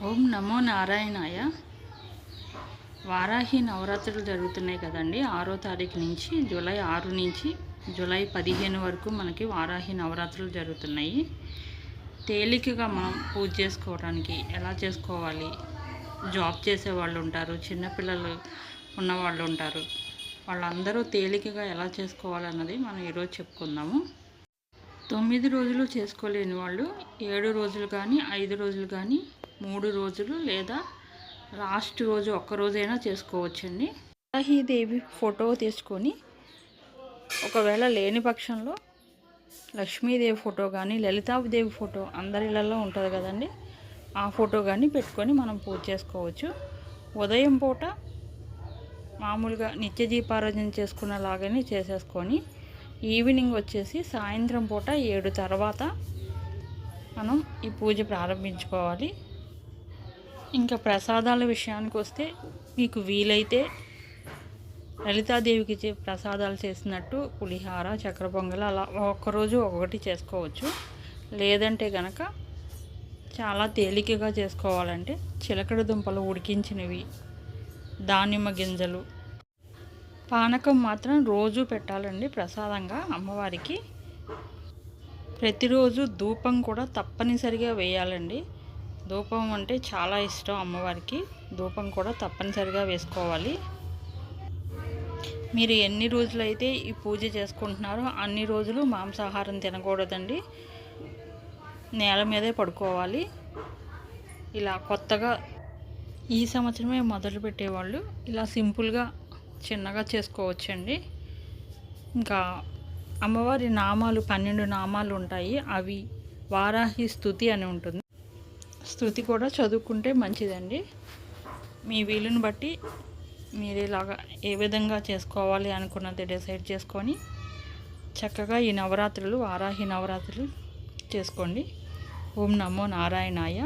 ఓం నమో నారాయణాయ. వారాహి నవరాత్రులు జరుగుతున్నాయి కదండి. 6వ తారీఖు నుంచి జూలై 6 నుంచి జూలై 15 వరకు మనకి వారాహి నవరాత్రులు జరుగుతున్నాయి. తేలికగా మనం పూజ చేసుకోవడానికి ఎలా చేసుకోవాలి, జాబ్ చేసే వాళ్ళు ఉంటారు, చిన్నపిల్లలు ఉన్నవాళ్ళు ఉంటారు, వాళ్ళందరూ తేలికగా ఎలా చేసుకోవాలన్నది మనం ఈరోజు చెప్పుకుందాము. 9 రోజులు చేసుకోలేని వాళ్ళు 7 రోజులు కానీ 5 రోజులు కానీ 3 రోజులు లేదా లాస్ట్ రోజు ఒక్కరోజైనా చేసుకోవచ్చండి. వారాహీదేవి ఫోటో తీసుకొని, ఒకవేళ లేని పక్షంలో లక్ష్మీదేవి ఫోటో కానీ లలితాదేవి ఫోటో అందరిళ్ళల్లో ఉంటుంది కదండి, ఆ ఫోటో కానీ పెట్టుకొని మనం పూజ చేసుకోవచ్చు. ఉదయం పూట మామూలుగా నిత్య దీపారాధన చేసుకున్నలాగానే చేసేసుకొని, ఈవినింగ్ వచ్చేసి సాయంత్రం పూట 7 తర్వాత మనం ఈ పూజ ప్రారంభించుకోవాలి. ఇంకా ప్రసాదాల విషయానికి వస్తే, మీకు వీలైతే లలితాదేవికి ప్రసాదాలు చేసినట్టు పులిహార, చక్కెర పొంగల్ అలా ఒక్కరోజు ఒక్కొక్కటి చేసుకోవచ్చు. లేదంటే కనుక చాలా తేలికగా చేసుకోవాలంటే చిలకడ దుంపలు ఉడికించినవి, దానిమ్మ గింజలు, పానకం మాత్రం రోజు పెట్టాలండి ప్రసాదంగా అమ్మవారికి. ప్రతిరోజు ధూపం కూడా తప్పనిసరిగా వేయాలండి. ధూపం అంటే చాలా ఇష్టం అమ్మవారికి. ధూపం కూడా తప్పనిసరిగా వేసుకోవాలి. మీరు ఎన్ని రోజులైతే ఈ పూజ చేసుకుంటున్నారో అన్ని రోజులు మాంసాహారం తినకూడదండి. నేల మీదే పడుకోవాలి. ఇలా కొత్తగా ఈ సంవత్సరమే మొదలు పెట్టేవాళ్ళు ఇలా సింపుల్గా చిన్నగా చేసుకోవచ్చండి. ఇంకా అమ్మవారి నామాలు 12 నామాలు ఉంటాయి. అవి వారాహి స్తుతి అని ఉంటుంది. స్తుతి కూడా చదువుకుంటే మంచిదండి. మీ వీలుని బట్టి మీరు ఇలాగా ఏ విధంగా చేసుకోవాలి అనుకున్నది డిసైడ్ చేసుకొని చక్కగా ఈ నవరాత్రులు, వారాహి నవరాత్రులు చేసుకోండి. ఓం నమో నారాయణాయ.